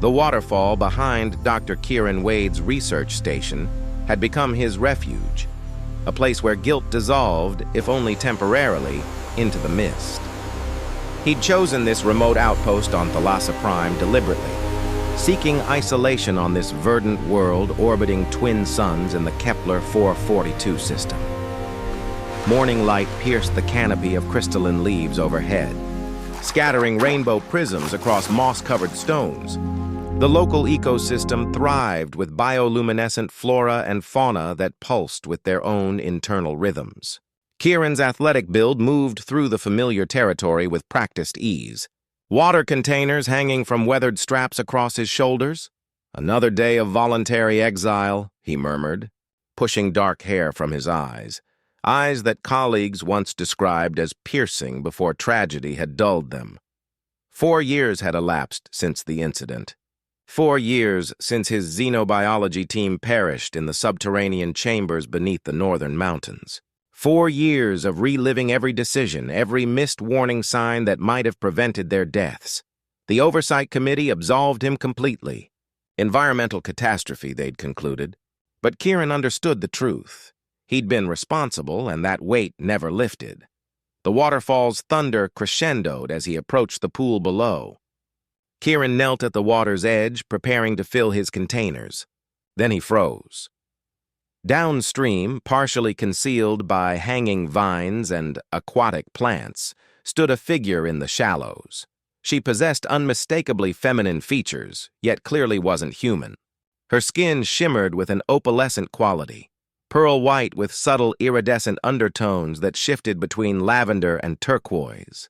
The waterfall behind Dr. Kieran Wade's research station had become his refuge, a place where guilt dissolved, if only temporarily, into the mist. He'd chosen this remote outpost on Thalassa Prime deliberately, seeking isolation on this verdant world orbiting twin suns in the Kepler 442 system. Morning light pierced the canopy of crystalline leaves overhead, scattering rainbow prisms across moss-covered stones. The local ecosystem thrived with bioluminescent flora and fauna that pulsed with their own internal rhythms. Kieran's athletic build moved through the familiar territory with practiced ease, water containers hanging from weathered straps across his shoulders. "Another day of voluntary exile," he murmured, pushing dark hair from his eyes that colleagues once described as piercing before tragedy had dulled them. 4 years had elapsed since the incident. 4 years since his xenobiology team perished in the subterranean chambers beneath the northern mountains. 4 years of reliving every decision, every missed warning sign that might have prevented their deaths. The Oversight Committee absolved him completely. Environmental catastrophe, they'd concluded. But Kieran understood the truth. He'd been responsible, and that weight never lifted. The waterfall's thunder crescendoed as he approached the pool below. Kieran knelt at the water's edge, preparing to fill his containers. Then he froze. Downstream, partially concealed by hanging vines and aquatic plants, stood a figure in the shallows. She possessed unmistakably feminine features, yet clearly wasn't human. Her skin shimmered with an opalescent quality, pearl white with subtle iridescent undertones that shifted between lavender and turquoise.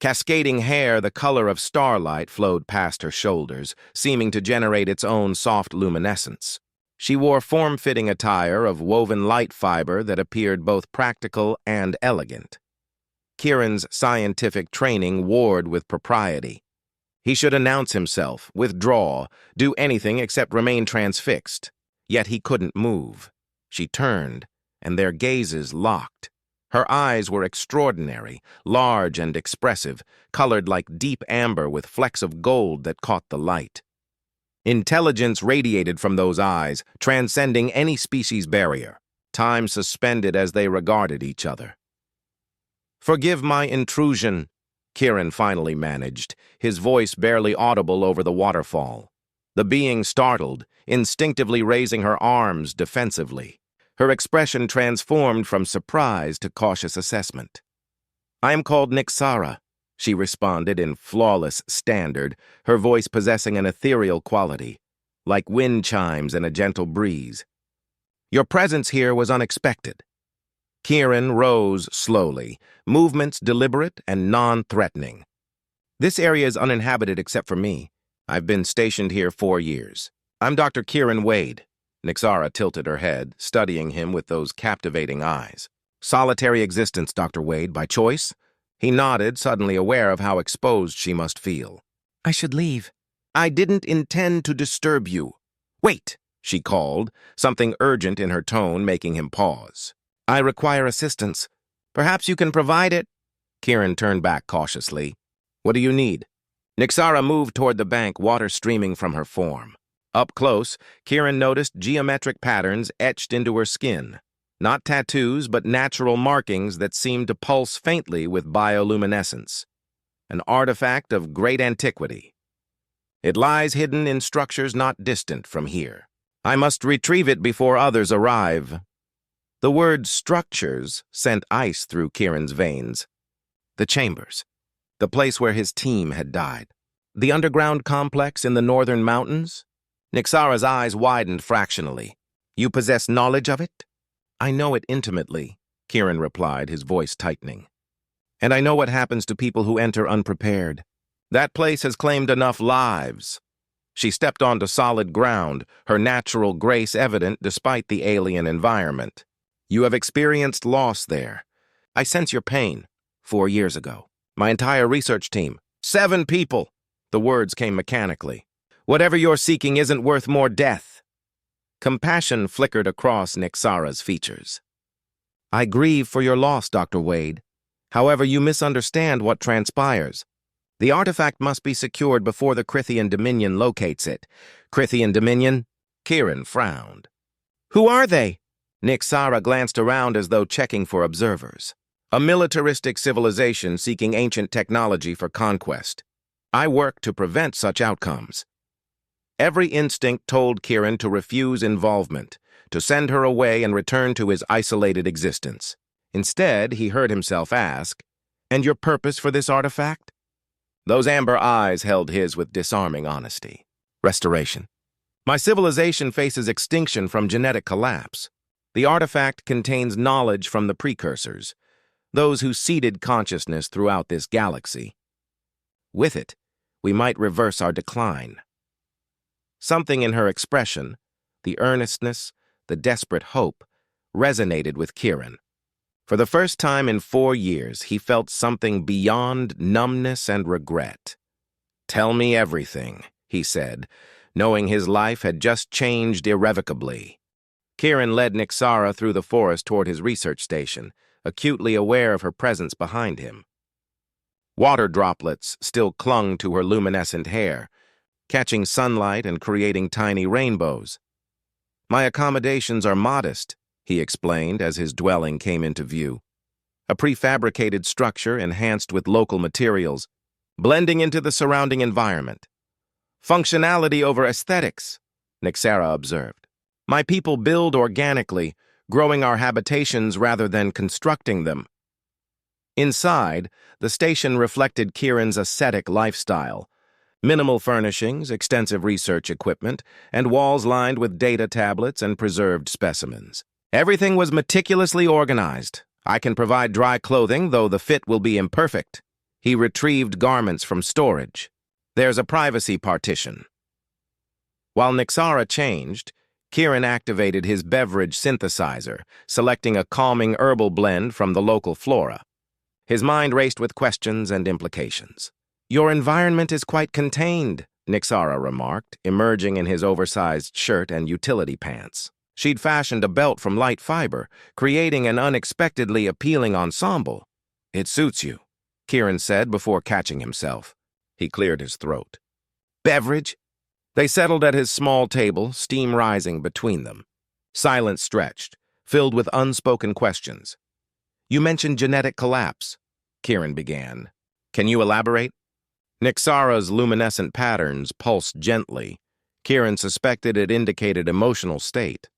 Cascading hair the color of starlight flowed past her shoulders, seeming to generate its own soft luminescence. She wore form-fitting attire of woven light fiber that appeared both practical and elegant. Kieran's scientific training warred with propriety. He should announce himself, withdraw, do anything except remain transfixed. Yet he couldn't move. She turned, and their gazes locked. Her eyes were extraordinary, large and expressive, colored like deep amber with flecks of gold that caught the light. Intelligence radiated from those eyes, transcending any species barrier, time suspended as they regarded each other. "Forgive my intrusion," Kieran finally managed, his voice barely audible over the waterfall. The being startled, instinctively raising her arms defensively. Her expression transformed from surprise to cautious assessment. "I am called Nyxara," she responded in flawless standard, her voice possessing an ethereal quality, like wind chimes in a gentle breeze. "Your presence here was unexpected." Kieran rose slowly, movements deliberate and non-threatening. "This area is uninhabited except for me. I've been stationed here 4 years. I'm Dr. Kieran Wade." Nyxara tilted her head, studying him with those captivating eyes. "Solitary existence, Dr. Wade, by choice?" He nodded, suddenly aware of how exposed she must feel. "I should leave." "I didn't intend to disturb you." "Wait," she called, something urgent in her tone making him pause. "I require assistance. Perhaps you can provide it." Kieran turned back cautiously. "What do you need?" Nyxara moved toward the bank, water streaming from her form. Up close, Kieran noticed geometric patterns etched into her skin. Not tattoos, but natural markings that seemed to pulse faintly with bioluminescence. An artifact of great antiquity. "It lies hidden in structures not distant from here. I must retrieve it before others arrive." The word structures sent ice through Kieran's veins. The chambers. The place where his team had died. The underground complex in the northern mountains? Nyxara's eyes widened fractionally. "You possess knowledge of it?" "I know it intimately," Kieran replied, his voice tightening. "And I know what happens to people who enter unprepared. That place has claimed enough lives." She stepped onto solid ground, her natural grace evident despite the alien environment. "You have experienced loss there. I sense your pain. 4 years ago. My entire research team. 7 people!" The words came mechanically. "Whatever you're seeking isn't worth more death." Compassion flickered across Nyxara's features. "I grieve for your loss, Dr. Wade. However, you misunderstand what transpires. The artifact must be secured before the Krythian Dominion locates it. Krythian Dominion? Kieran frowned. Who are they? Nyxara glanced around as though checking for observers. A militaristic civilization seeking ancient technology for conquest. I work to prevent such outcomes. Every instinct told Kieran to refuse involvement, to send her away and return to his isolated existence. Instead, he heard himself ask, "And your purpose for this artifact?" Those amber eyes held his with disarming honesty. Restoration. My civilization faces extinction from genetic collapse. The artifact contains knowledge from the Precursors, those who seeded consciousness throughout this galaxy. With it, we might reverse our decline. Something in her expression, the earnestness, the desperate hope, resonated with Kieran. For the first time in 4 years, he felt something beyond numbness and regret. "Tell me everything," he said, knowing his life had just changed irrevocably. Kieran led Nyxara through the forest toward his research station, acutely aware of her presence behind him. Water droplets still clung to her luminescent hair, catching sunlight and creating tiny rainbows. "My accommodations are modest," he explained as his dwelling came into view. A prefabricated structure enhanced with local materials, blending into the surrounding environment. "Functionality over aesthetics," Nyxara observed. "My people build organically, growing our habitations rather than constructing them." Inside, the station reflected Kieran's ascetic lifestyle. Minimal furnishings, extensive research equipment, and walls lined with data tablets and preserved specimens. Everything was meticulously organized. I can provide dry clothing, though the fit will be imperfect. He retrieved garments from storage. There's a privacy partition. While Nyxara changed, Kieran activated his beverage synthesizer, selecting a calming herbal blend from the local flora. His mind raced with questions and implications. "Your environment is quite contained," Nyxara remarked, emerging in his oversized shirt and utility pants. She'd fashioned a belt from light fiber, creating an unexpectedly appealing ensemble. "It suits you," Kieran said before catching himself. He cleared his throat. "Beverage?" They settled at his small table, steam rising between them. Silence stretched, filled with unspoken questions. "You mentioned genetic collapse," Kieran began. "Can you elaborate?" Nyxara's luminescent patterns pulsed gently. Kieran suspected it indicated emotional state.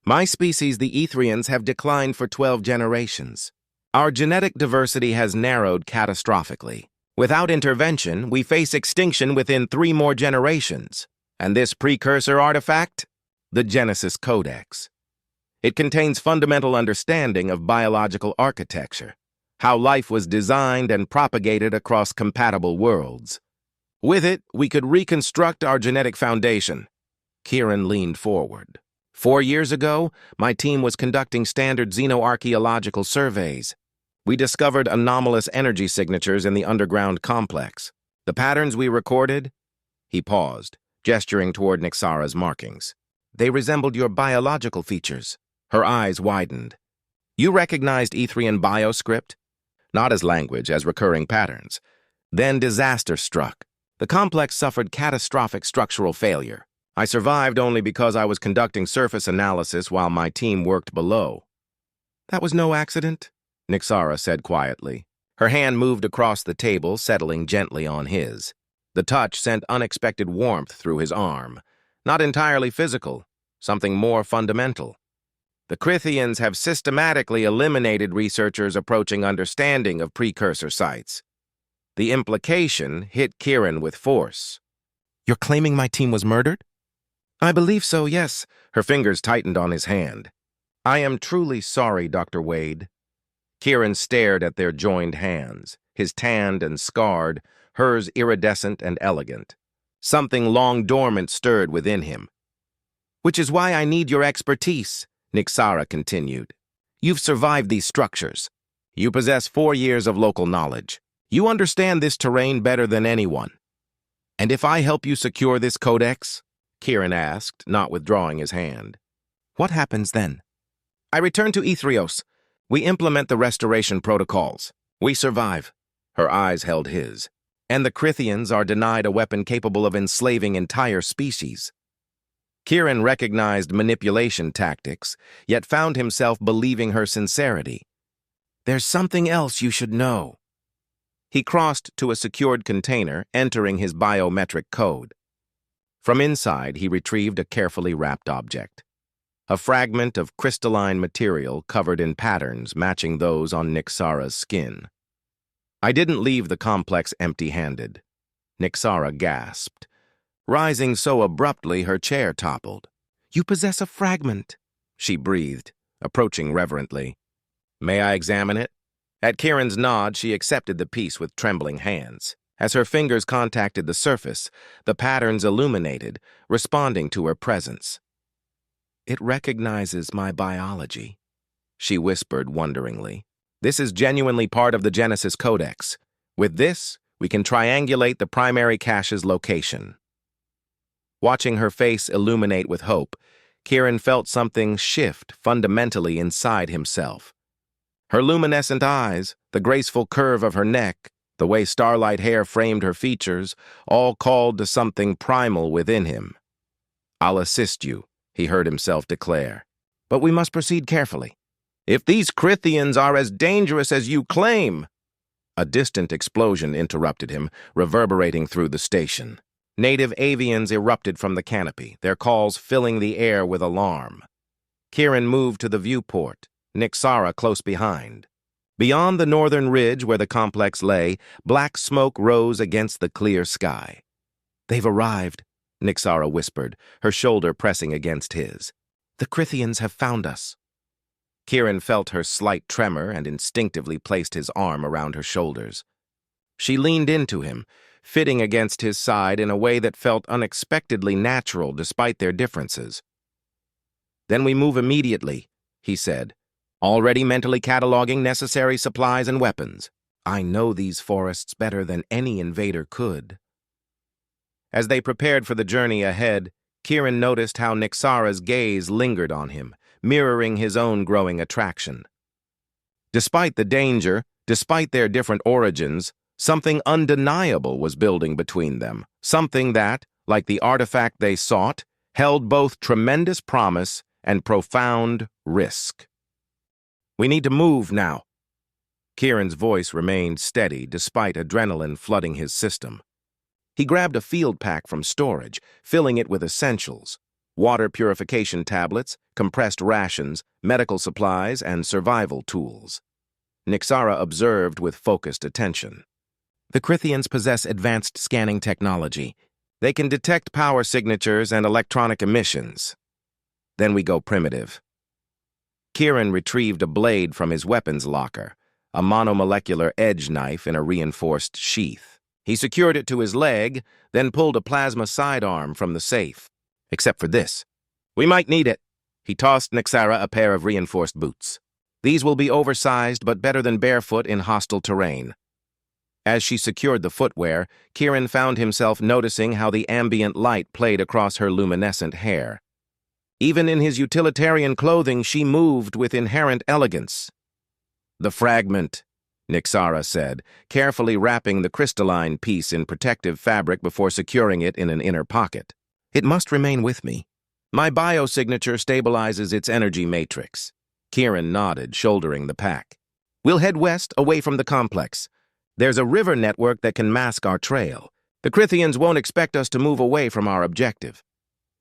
"My species, the Etherians, have declined for 12 generations. Our genetic diversity has narrowed catastrophically. Without intervention, we face extinction within 3 more generations. And this precursor artifact? The Genesis Codex. It contains fundamental understanding of biological architecture, how life was designed and propagated across compatible worlds. With it, we could reconstruct our genetic foundation." Kieran leaned forward. 4 years ago, my team was conducting standard xenoarchaeological surveys. We discovered anomalous energy signatures in the underground complex. The patterns we recorded? He paused, gesturing toward Nyxara's markings. "They resembled your biological features." Her eyes widened. "You recognized Etherian bioscript?" "Not as language, as recurring patterns." Then disaster struck. The complex suffered catastrophic structural failure. I survived only because I was conducting surface analysis while my team worked below. "That was no accident," Nyxara said quietly. Her hand moved across the table, settling gently on his. The touch sent unexpected warmth through his arm. Not entirely physical, something more fundamental. "The Krythians have systematically eliminated researchers approaching understanding of precursor sites." The implication hit Kieran with force. "You're claiming my team was murdered?" "I believe so, yes." Her fingers tightened on his hand. "I am truly sorry, Dr. Wade." Kieran stared at their joined hands, his tanned and scarred, hers iridescent and elegant. Something long dormant stirred within him. "Which is why I need your expertise," Nyxara continued. "You've survived these structures. You possess 4 years of local knowledge. You understand this terrain better than anyone. And if I help you secure this codex?" Kieran asked, not withdrawing his hand. "What happens then?" "I return to Etherios. We implement the restoration protocols. We survive." Her eyes held his. And the Krythians are denied a weapon capable of enslaving entire species. Kieran recognized manipulation tactics, yet found himself believing her sincerity. There's something else you should know. He crossed to a secured container, entering his biometric code. From inside, he retrieved a carefully wrapped object. A fragment of crystalline material covered in patterns matching those on Nyxara's skin. I didn't leave the complex empty-handed. Nyxara gasped. Rising so abruptly, her chair toppled. You possess a fragment, she breathed, approaching reverently. May I examine it? At Kieran's nod, she accepted the piece with trembling hands. As her fingers contacted the surface, the patterns illuminated, responding to her presence. It recognizes my biology, she whispered wonderingly. This is genuinely part of the Genesis Codex. With this, we can triangulate the primary cache's location. Watching her face illuminate with hope, Kieran felt something shift fundamentally inside himself. Her luminescent eyes, the graceful curve of her neck, the way starlight hair framed her features, all called to something primal within him. I'll assist you, he heard himself declare. But we must proceed carefully. If these Krythians are as dangerous as you claim... A distant explosion interrupted him, reverberating through the station. Native avians erupted from the canopy, their calls filling the air with alarm. Kieran moved to the viewport, Nyxara close behind. Beyond the northern ridge where the complex lay, black smoke rose against the clear sky. They've arrived, Nyxara whispered, her shoulder pressing against his. The Krythians have found us. Kieran felt her slight tremor and instinctively placed his arm around her shoulders. She leaned into him, fitting against his side in a way that felt unexpectedly natural despite their differences. Then we move immediately, he said, already mentally cataloging necessary supplies and weapons. I know these forests better than any invader could. As they prepared for the journey ahead, Kieran noticed how Nyxara's gaze lingered on him, mirroring his own growing attraction. Despite the danger, despite their different origins, something undeniable was building between them, something that, like the artifact they sought, held both tremendous promise and profound risk. We need to move now. Kieran's voice remained steady despite adrenaline flooding his system. He grabbed a field pack from storage, filling it with essentials: water purification tablets, compressed rations, medical supplies, and survival tools. Nyxara observed with focused attention. The Krythians possess advanced scanning technology. They can detect power signatures and electronic emissions. Then we go primitive. Kieran retrieved a blade from his weapons locker, a monomolecular edge knife in a reinforced sheath. He secured it to his leg, then pulled a plasma sidearm from the safe. Except for this. We might need it. He tossed Nyxara a pair of reinforced boots. These will be oversized but better than barefoot in hostile terrain. As she secured the footwear, Kieran found himself noticing how the ambient light played across her luminescent hair. Even in his utilitarian clothing, she moved with inherent elegance. The fragment, Nyxara said, carefully wrapping the crystalline piece in protective fabric before securing it in an inner pocket. It must remain with me. My biosignature stabilizes its energy matrix. Kieran nodded, shouldering the pack. We'll head west, away from the complex. There's a river network that can mask our trail. The Krythians won't expect us to move away from our objective.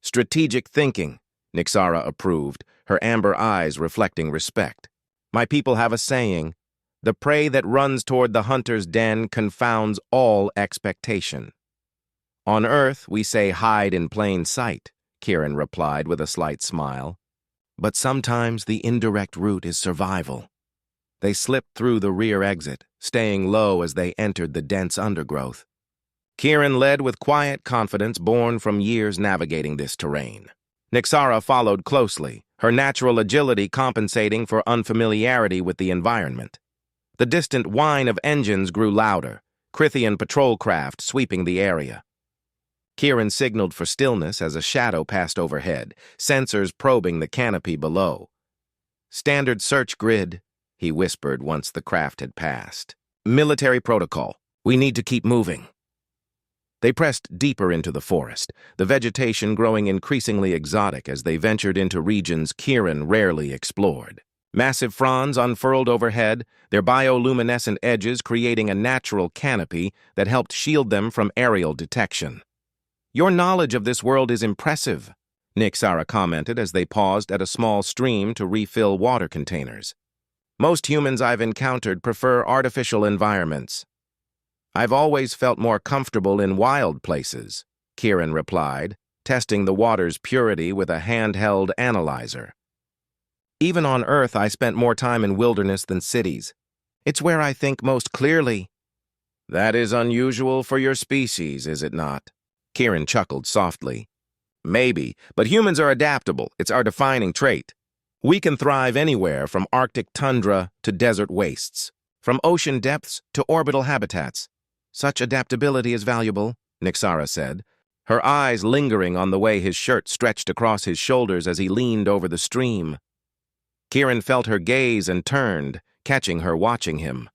Strategic thinking, Nyxara approved, her amber eyes reflecting respect. My people have a saying, the prey that runs toward the hunter's den confounds all expectation. On Earth, we say hide in plain sight, Kieran replied with a slight smile. But sometimes the indirect route is survival. They slipped through the rear exit, staying low as they entered the dense undergrowth. Kieran led with quiet confidence born from years navigating this terrain. Nyxara followed closely, her natural agility compensating for unfamiliarity with the environment. The distant whine of engines grew louder, Krythian patrol craft sweeping the area. Kieran signaled for stillness as a shadow passed overhead, sensors probing the canopy below. Standard search grid, he whispered once the craft had passed. Military protocol. We need to keep moving. They pressed deeper into the forest, the vegetation growing increasingly exotic as they ventured into regions Kieran rarely explored. Massive fronds unfurled overhead, their bioluminescent edges creating a natural canopy that helped shield them from aerial detection. "Your knowledge of this world is impressive," Nyxara commented as they paused at a small stream to refill water containers. "Most humans I've encountered prefer artificial environments." "I've always felt more comfortable in wild places," Kieran replied, testing the water's purity with a handheld analyzer. "Even on Earth, I spent more time in wilderness than cities. It's where I think most clearly." "That is unusual for your species, is it not?" Kieran chuckled softly. "Maybe, but humans are adaptable. It's our defining trait. We can thrive anywhere from Arctic tundra to desert wastes, from ocean depths to orbital habitats. Such adaptability is valuable," Nyxara said, her eyes lingering on the way his shirt stretched across his shoulders as he leaned over the stream. Kieran felt her gaze and turned, catching her watching him.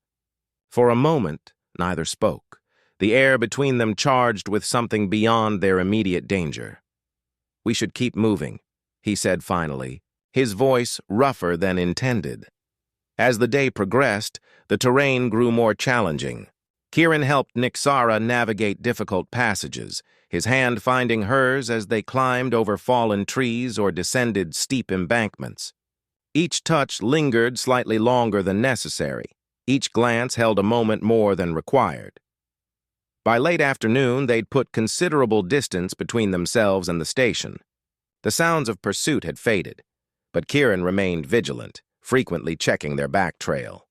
For a moment, neither spoke, the air between them charged with something beyond their immediate danger. "We should keep moving," he said finally, his voice rougher than intended. As the day progressed, the terrain grew more challenging. Kieran helped Nyxara navigate difficult passages, his hand finding hers as they climbed over fallen trees or descended steep embankments. Each touch lingered slightly longer than necessary. Each glance held a moment more than required. By late afternoon, they'd put considerable distance between themselves and the station. The sounds of pursuit had faded, but Kieran remained vigilant, frequently checking their back trail.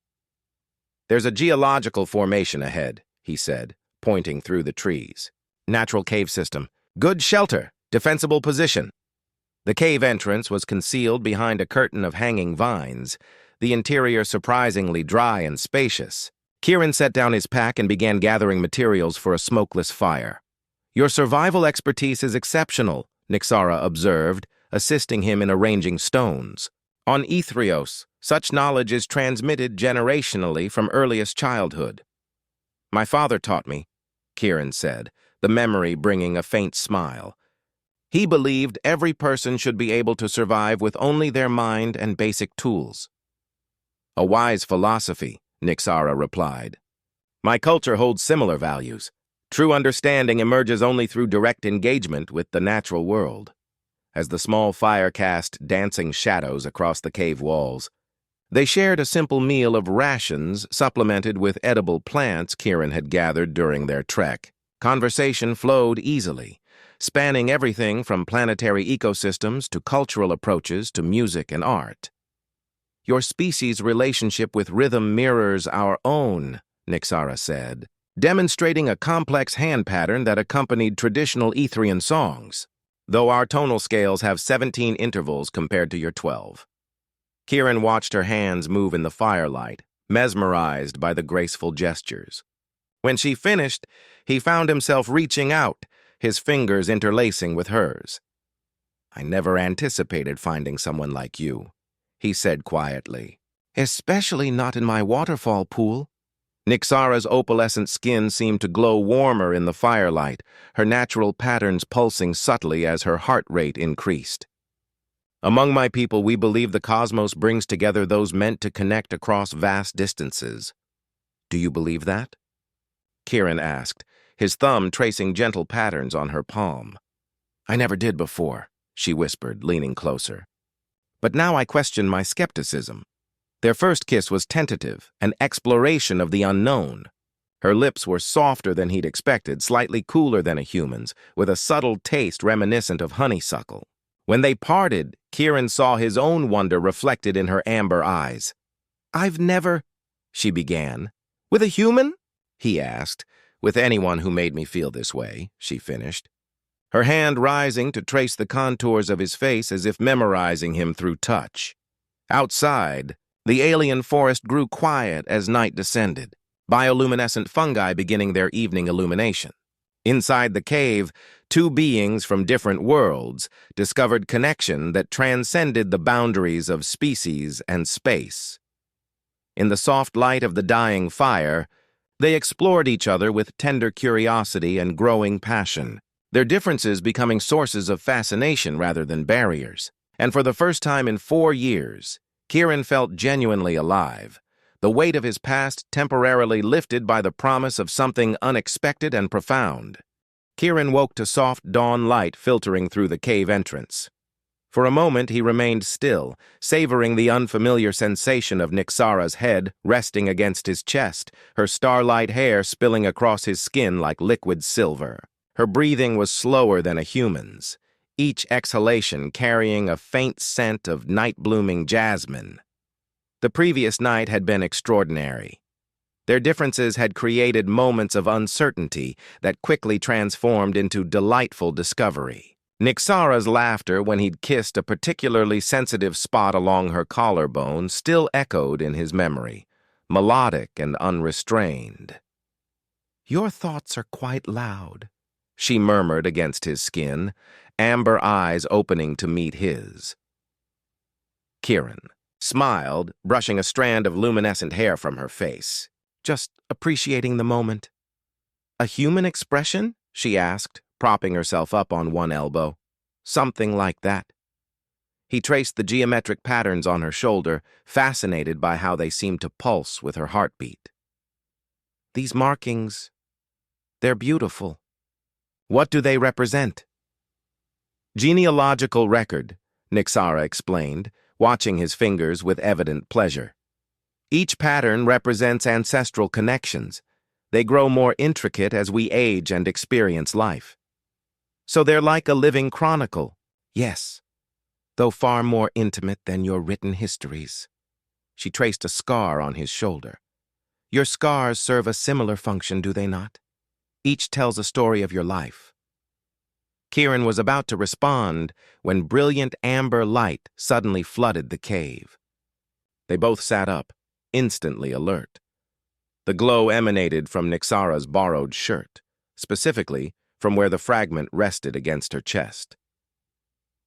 "There's a geological formation ahead," he said, pointing through the trees. "Natural cave system. Good shelter. Defensible position." The cave entrance was concealed behind a curtain of hanging vines, the interior surprisingly dry and spacious. Kieran set down his pack and began gathering materials for a smokeless fire. "Your survival expertise is exceptional," Nyxara observed, assisting him in arranging stones. "On Ethrios, such knowledge is transmitted generationally from earliest childhood." "My father taught me," Kieran said, the memory bringing a faint smile. "He believed every person should be able to survive with only their mind and basic tools." "A wise philosophy," Nyxara replied. "My culture holds similar values. True understanding emerges only through direct engagement with the natural world." As the small fire cast dancing shadows across the cave walls, they shared a simple meal of rations supplemented with edible plants Kieran had gathered during their trek. Conversation flowed easily, spanning everything from planetary ecosystems to cultural approaches to music and art. "Your species' relationship with rhythm mirrors our own," Nyxara said, demonstrating a complex hand pattern that accompanied traditional Ethrian songs, though our tonal scales have 17 intervals compared to your 12. Kieran watched her hands move in the firelight, mesmerized by the graceful gestures. When she finished, he found himself reaching out, his fingers interlacing with hers. "I never anticipated finding someone like you," he said quietly. "Especially not in my waterfall pool." Nyxara's opalescent skin seemed to glow warmer in the firelight, her natural patterns pulsing subtly as her heart rate increased. "Among my people, we believe the cosmos brings together those meant to connect across vast distances." "Do you believe that?" Kieran asked, his thumb tracing gentle patterns on her palm. "I never did before," she whispered, leaning closer. "But now I question my skepticism. Their first kiss was tentative, an exploration of the unknown. Her lips were softer than he'd expected, slightly cooler than a human's, with a subtle taste reminiscent of honeysuckle. When they parted, Kieran saw his own wonder reflected in her amber eyes. "I've never—" she began. "With a human?" he asked. "With anyone who made me feel this way," she finished, her hand rising to trace the contours of his face as if memorizing him through touch. Outside, the alien forest grew quiet as night descended, bioluminescent fungi beginning their evening illumination. Inside the cave, two beings from different worlds discovered connection that transcended the boundaries of species and space. In the soft light of the dying fire, They explored each other with tender curiosity and growing passion, their differences becoming sources of fascination rather than barriers. And for the first time in 4 years, Kieran felt genuinely alive, the weight of his past temporarily lifted by the promise of something unexpected and profound. Kieran woke to soft dawn light filtering through the cave entrance. For a moment he remained still, savoring the unfamiliar sensation of Nyxara's head resting against his chest, her starlight hair spilling across his skin like liquid silver. Her breathing was slower than a human's, each exhalation carrying a faint scent of night-blooming jasmine. The previous night had been extraordinary. Their differences had created moments of uncertainty that quickly transformed into delightful discovery. Nyxara's laughter when he'd kissed a particularly sensitive spot along her collarbone still echoed in his memory, melodic and unrestrained. "Your thoughts are quite loud," she murmured against his skin, amber eyes opening to meet his. Kieran smiled, brushing a strand of luminescent hair from her face, just appreciating the moment. "A human expression?" she asked, propping herself up on one elbow. "Something like that." He traced the geometric patterns on her shoulder, fascinated by how they seemed to pulse with her heartbeat. "These markings, they're beautiful. What do they represent?" "Genealogical record," Nyxara explained, watching his fingers with evident pleasure. "Each pattern represents ancestral connections. They grow more intricate as we age and experience life. So they're like a living chronicle." "Yes, though far more intimate than your written histories." She traced a scar on his shoulder. "Your scars serve a similar function, do they not? Each tells a story of your life." Kieran was about to respond when brilliant amber light suddenly flooded the cave. They both sat up, instantly alert. The glow emanated from Nyxara's borrowed shirt, specifically from where the fragment rested against her chest.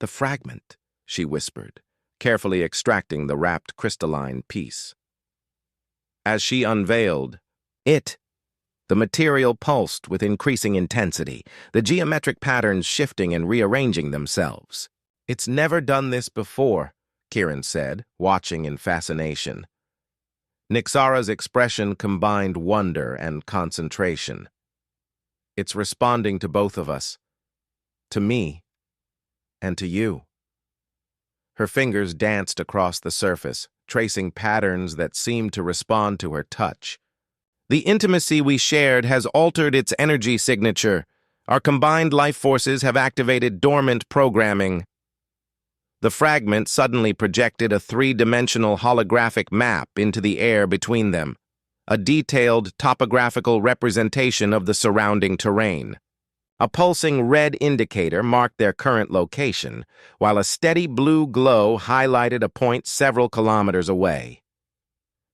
"The fragment," she whispered, carefully extracting the wrapped crystalline piece. As she unveiled it, the material pulsed with increasing intensity, the geometric patterns shifting and rearranging themselves. "It's never done this before," Kieran said, watching in fascination. Nyxara's expression combined wonder and concentration. "It's responding to both of us. To me, and to you." Her fingers danced across the surface, tracing patterns that seemed to respond to her touch. "The intimacy we shared has altered its energy signature. Our combined life forces have activated dormant programming." The fragment suddenly projected a 3-dimensional holographic map into the air between them, a detailed topographical representation of the surrounding terrain. A pulsing red indicator marked their current location, while a steady blue glow highlighted a point several kilometers away.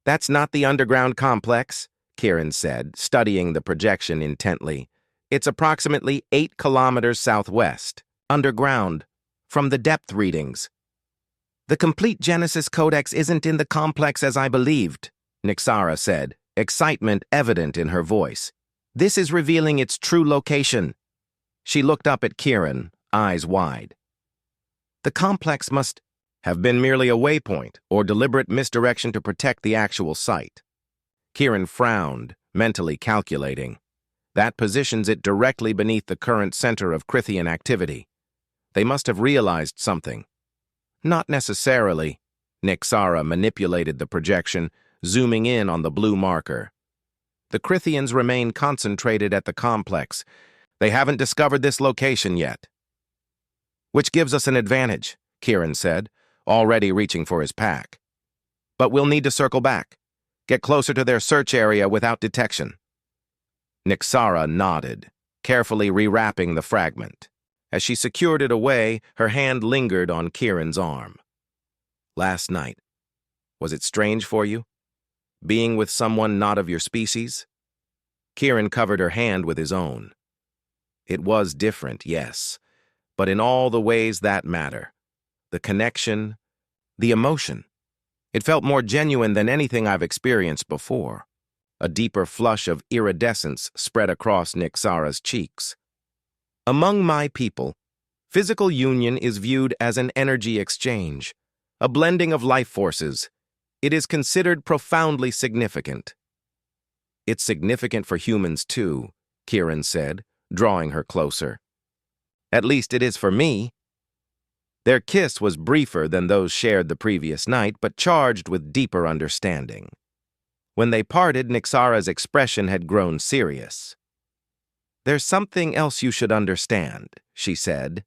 "That's not the underground complex," Kieran said, studying the projection intently. "It's approximately 8 kilometers southwest, underground, from the depth readings." "The complete Genesis Codex isn't in the complex as I believed," Nyxara said, excitement evident in her voice. "This is revealing its true location." She looked up at Kieran, eyes wide. "The complex must have been merely a waypoint or deliberate misdirection to protect the actual site." Kieran frowned, mentally calculating. That positions it directly beneath the current center of Krythian activity. They must have realized something. "Not necessarily." Nyxara manipulated the projection, zooming in on the blue marker. "The Krythians remain concentrated at the complex. They haven't discovered this location yet." "Which gives us an advantage," Kieran said, already reaching for his pack. "But we'll need to circle back. Get closer to their search area without detection." Nyxara nodded, carefully rewrapping the fragment. As she secured it away, her hand lingered on Kieran's arm. "Last night, was it strange for you? Being with someone not of your species?" Kieran covered her hand with his own. "It was different, yes, but in all the ways that matter. The connection, the emotion. It felt more genuine than anything I've experienced before. A deeper flush of iridescence spread across Nyxara's cheeks. Among my people, physical union is viewed as an energy exchange, a blending of life forces. It is considered profoundly significant. It's significant for humans too, Kieran said, drawing her closer. At least it is for me. Their kiss was briefer than those shared the previous night, but charged with deeper understanding. When they parted, Nyxara's expression had grown serious. "There's something else you should understand," she said.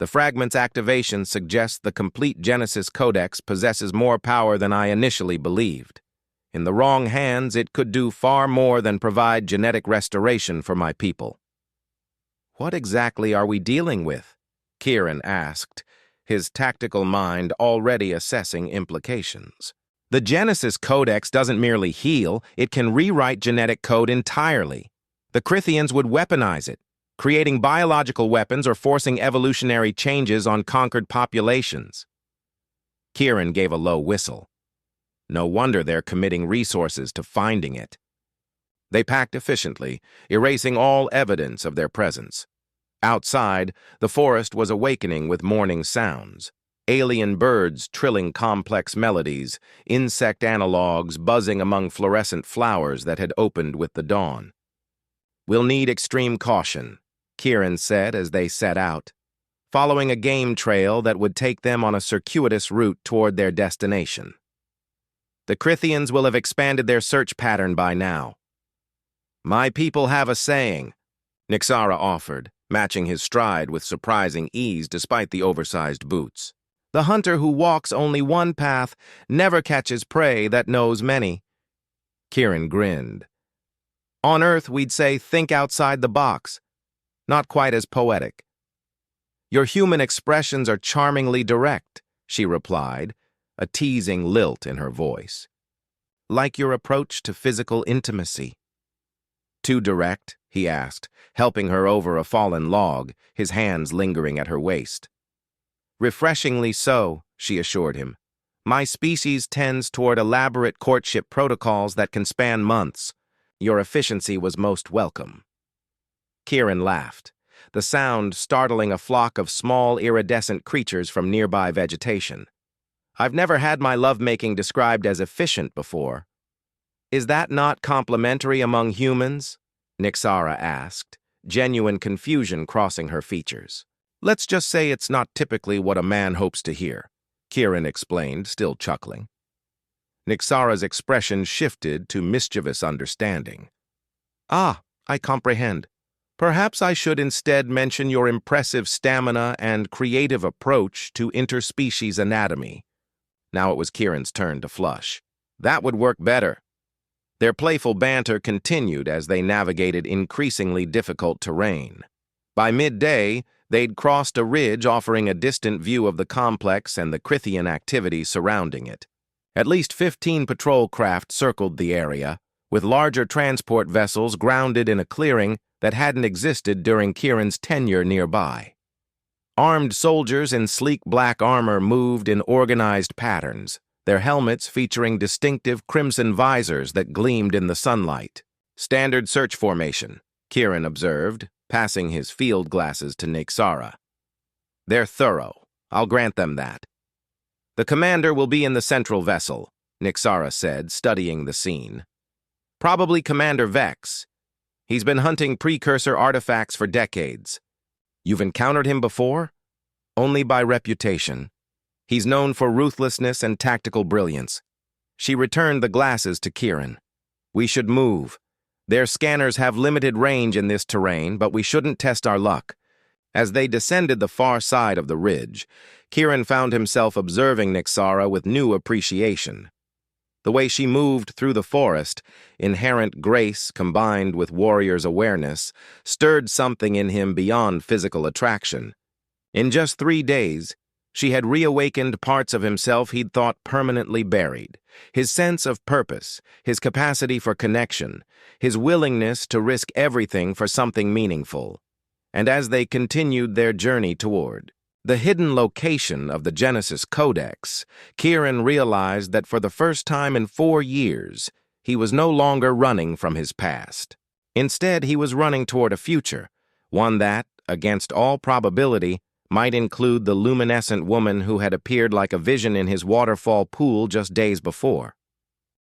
"The fragment's activation suggests the complete Genesis Codex possesses more power than I initially believed. In the wrong hands, it could do far more than provide genetic restoration for my people." "What exactly are we dealing with?" Kieran asked, his tactical mind already assessing implications. "The Genesis Codex doesn't merely heal, it can rewrite genetic code entirely. The Krythians would weaponize it, creating biological weapons or forcing evolutionary changes on conquered populations." Kieran gave a low whistle. No wonder they're committing resources to finding it. They packed efficiently, erasing all evidence of their presence. Outside, the forest was awakening with morning sounds. Alien birds trilling complex melodies, insect analogues buzzing among fluorescent flowers that had opened with the dawn. "We'll need extreme caution," Kieran said as they set out, following a game trail that would take them on a circuitous route toward their destination. "The Krythians will have expanded their search pattern by now." "My people have a saying," Nyxara offered, matching his stride with surprising ease despite the oversized boots. "The hunter who walks only one path never catches prey that knows many." Kieran grinned. "On Earth, we'd say think outside the box. Not quite as poetic." "Your human expressions are charmingly direct," she replied, a teasing lilt in her voice. "Like your approach to physical intimacy." "Too direct?" he asked, helping her over a fallen log, his hands lingering at her waist. "Refreshingly so," she assured him. "My species tends toward elaborate courtship protocols that can span months. Your efficiency was most welcome." Kieran laughed, the sound startling a flock of small iridescent creatures from nearby vegetation. "I've never had my lovemaking described as efficient before." "Is that not complimentary among humans?" Nyxara asked, genuine confusion crossing her features. "Let's just say it's not typically what a man hopes to hear," Kieran explained, still chuckling. Nyxara's expression shifted to mischievous understanding. "Ah, I comprehend. Perhaps I should instead mention your impressive stamina and creative approach to interspecies anatomy." Now it was Kieran's turn to flush. "That would work better." Their playful banter continued as they navigated increasingly difficult terrain. By midday, they'd crossed a ridge offering a distant view of the complex and the Krythian activity surrounding it. At least 15 patrol craft circled the area, with larger transport vessels grounded in a clearing that hadn't existed during Kieran's tenure nearby. Armed soldiers in sleek black armor moved in organized patterns, their helmets featuring distinctive crimson visors that gleamed in the sunlight. "Standard search formation," Kieran observed, passing his field glasses to Nyxara. "They're thorough. I'll grant them that." "The commander will be in the central vessel," Nyxara said, studying the scene. "Probably Commander Vex. He's been hunting Precursor artifacts for decades." "You've encountered him before?" "Only by reputation. He's known for ruthlessness and tactical brilliance." She returned the glasses to Kieran. "We should move. Their scanners have limited range in this terrain, but we shouldn't test our luck." As they descended the far side of the ridge, Kieran found himself observing Nyxara with new appreciation. The way she moved through the forest, inherent grace combined with warrior's awareness, stirred something in him beyond physical attraction. In just 3 days, she had reawakened parts of himself he'd thought permanently buried. His sense of purpose, his capacity for connection, his willingness to risk everything for something meaningful. And as they continued their journey toward the hidden location of the Genesis Codex, Kieran realized that for the first time in 4 years, he was no longer running from his past. Instead, he was running toward a future, one that, against all probability, might include the luminescent woman who had appeared like a vision in his waterfall pool just days before.